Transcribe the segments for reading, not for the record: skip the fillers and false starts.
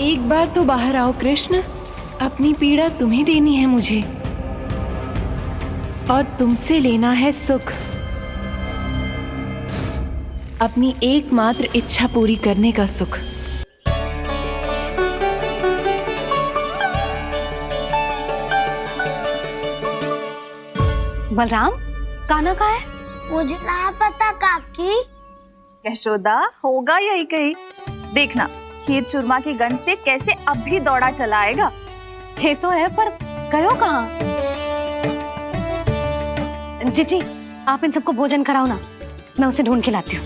एक बार तो बाहर आओ कृष्ण, अपनी पीड़ा तुम्हें देनी है मुझे और तुमसे लेना है सुख। अपनी एकमात्र इच्छा पूरी करने का सुख। बलराम, कान्हा कहाँ है? मुझे ना पता काकी। यशोदा, होगा यही कहीं। देखना खीर चूरमा की गंध से कैसे अब भी दौड़ा चला आएगा। छे तो है, पर गयो कहाँ? जीजी, आप इन सबको भोजन कराओ ना, मैं उसे ढूंढ के लाती हूँ।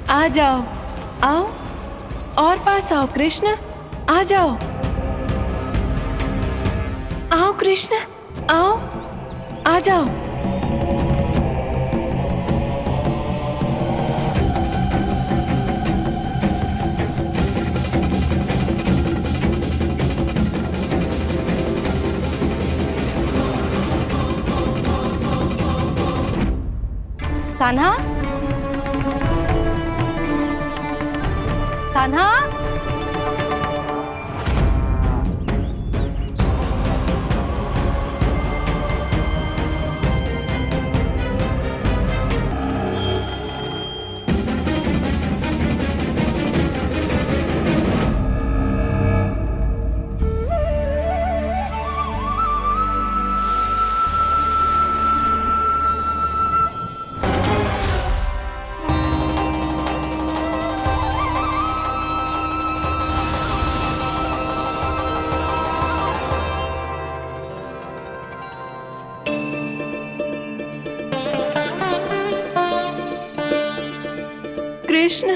आ जाओ, आओ और पास आओ कृष्ण, आ जाओ। आओ कृष्ण, आओ, आ जाओ। कान्हा, कान्हा, कृष्ण,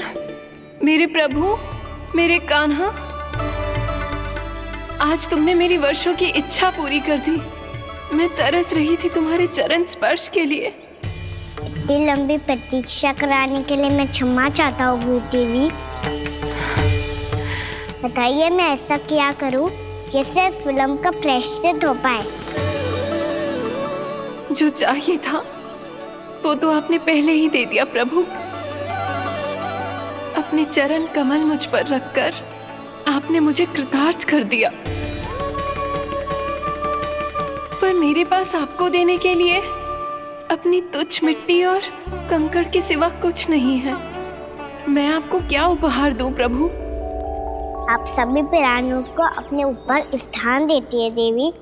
मेरे प्रभु, मेरे कान्हा, आज तुमने मेरी वर्षों की इच्छा पूरी कर दी। मैं तरस रही थी तुम्हारे चरण स्पर्श के लिए। इतनी लंबी प्रतीक्षा कराने के लिए मैं क्षमा चाहता हूँ भूत देवी। बताइए मैं ऐसा क्या करूँ जिससे इस फिल्म का प्रायश्चित हो पाए। जो चाहिए था वो तो आपने पहले ही दे दिया प्रभु। अपने चरण कमल मुझ पर रखकर आपने मुझे कृतार्थ कर दिया। पर मेरे पास आपको देने के लिए अपनी तुच्छ मिट्टी और कंकड़ के सिवा कुछ नहीं है। मैं आपको क्या उपहार दूं प्रभु? आप सभी प्राणियों को अपने ऊपर स्थान देती है देवी।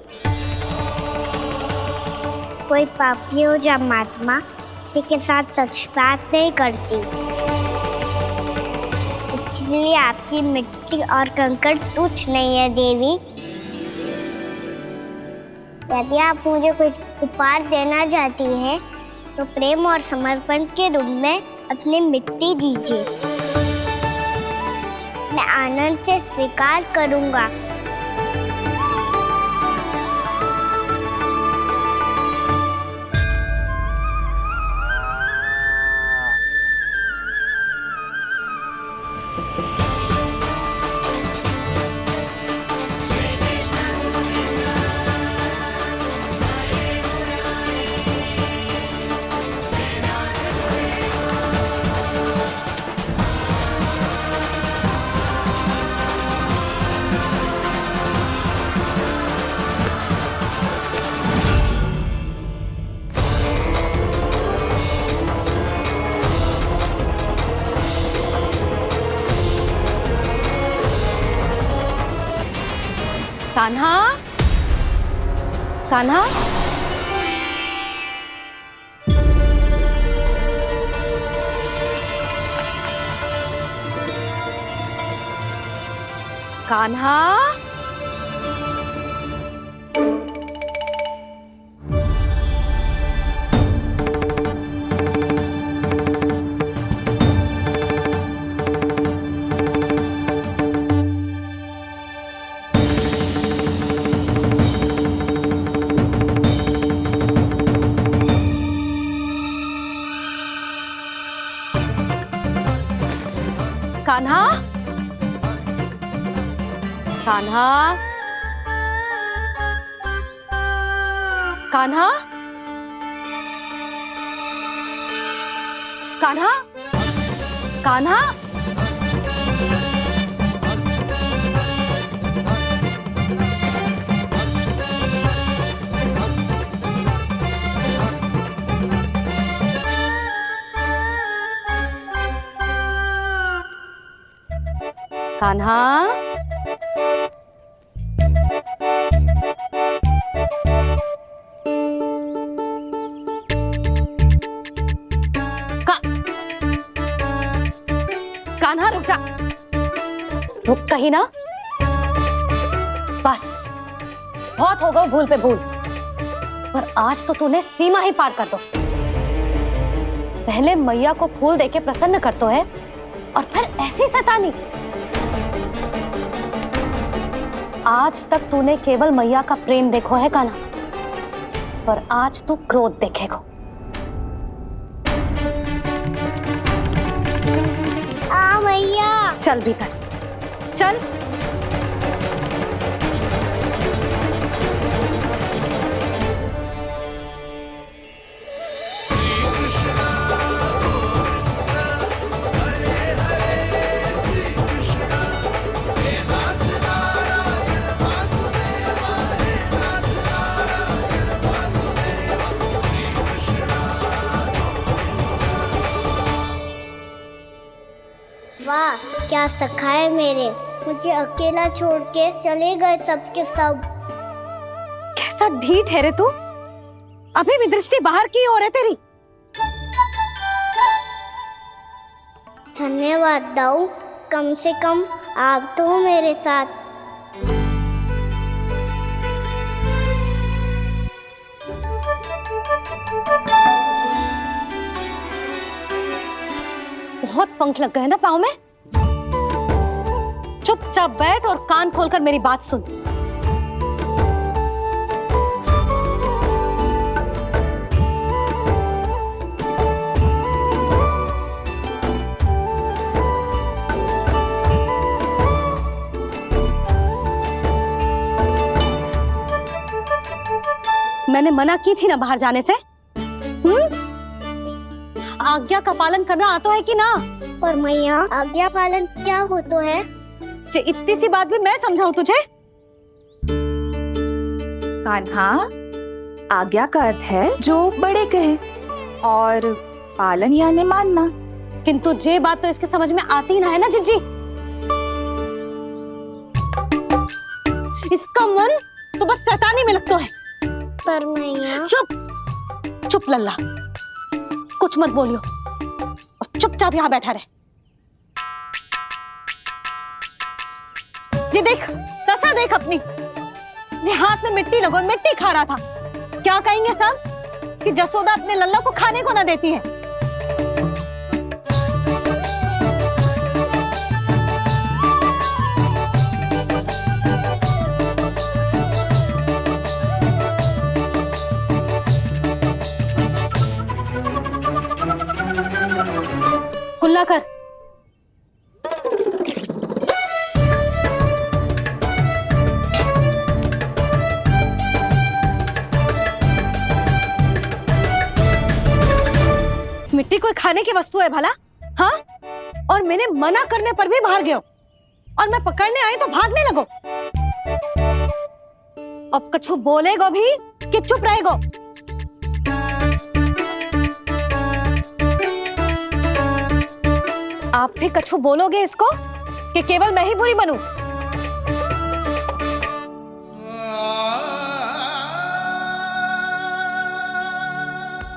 कोई पापी हो या महात्मा, किसी के साथ पक्षपात नहीं करती। इसलिए आपकी मिट्टी और कंकड़ तुच्छ नहीं है देवी। यदि आप मुझे कोई उपहार देना चाहती हैं, तो प्रेम और समर्पण के रूप में अपनी मिट्टी दीजिए। मैं आनंद से स्वीकार करूंगा। कान्हा, कान्हा, कान्हा, कान्हा, कान्हा, कान्हा, कान्हा, कान्हा, कान्हा, कान्हा रुक जा। रुक कहीं ना। बस बहुत हो गया भूल पे भूल, पर आज तो तूने सीमा ही पार कर दो। पहले मैया को फूल देके प्रसन्न करतो है और फिर ऐसी सतानी। आज तक तूने केवल मैया का प्रेम देखो है कान्हा, पर आज तू क्रोध देखेगा। मैया चल भीतर चल। वाह, क्या सखा है मेरे। मुझे अकेला छोड़ के चले गए सबके सब। कैसा ढीठ है रे तू। अभी भी दृष्टि बाहर की ओर है तेरी। धन्यवाद दाऊ, कम से कम आप तो हो मेरे साथ। बहुत पंख लग गए ना पाँव में। चुपचाप बैठ और कान खोलकर मेरी बात सुन। मैंने मना की थी ना बाहर जाने से। आज्ञा का पालन करना आता है कि ना? पर मैया, आज्ञा पालन क्या होता है? इतनी सी बात भी मैं समझाऊं तुझे? कान्हा, आज्ञा का अर्थ है जो बड़े कहे, और पालन यानी मानना। किंतु ये बात तो इसके समझ में आती ना है ना जिज्जी। इसका मन तो बस शैतानी में लगता है। पर मैया। चुप चुप लल्ला, कुछ मत बोलियो और चुपचाप यहाँ बैठा रहे। ये देख, दशा देख अपनी। ये हाथ में मिट्टी लगो, मिट्टी खा रहा था। क्या कहेंगे सब कि जसोदा अपने लल्ला को खाने को ना देती है। कुल्ला कर। मिट्टी कोई खाने की वस्तु है भला? हाँ? और मैंने मना करने पर भी बाहर गए और मैं पकड़ने आई तो भागने लगो। अब कछु बोलेगो भी कि चुप रहेगो? आप भी कछु बोलोगे इसको कि केवल मैं ही बुरी बनूं?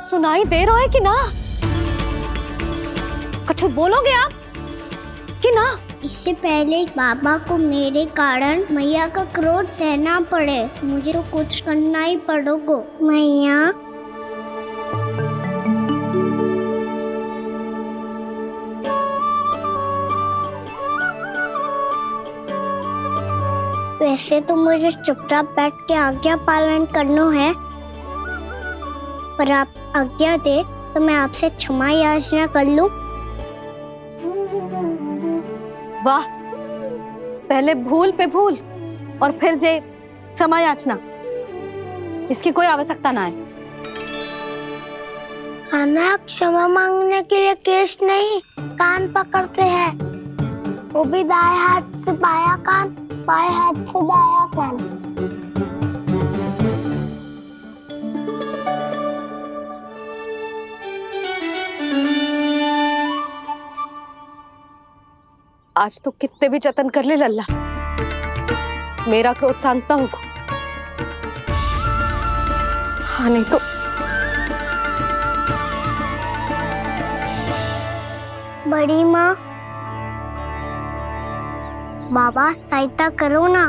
सुनाई दे रहा है कि ना? कछु बोलोगे आप कि ना? इससे पहले बाबा को मेरे कारण मैया का क्रोध सहना पड़े, मुझे तो कुछ करना ही पड़ेगा। मैया, वैसे तो मुझे चुपचाप बैठ के आज्ञा पालन करना है, पर आप आज्ञा दे तो मैं आपसे क्षमा याचना कर लूं। वाह, पहले भूल पे भूल और फिर जे क्षमा याचना, इसकी कोई आवश्यकता ना है। खाना क्षमा मांगने के लिए केस नहीं, कान पकड़ते हैं, वो भी दाएं हाथ से बायां कान, बाएं हाथ से दायां कान। आज तो कितने भी जतन कर ले लल्ला, मेरा क्रोध शांत ना होगा। हाँ नहीं तो बड़ी माँ, बाबा सहायता करो ना।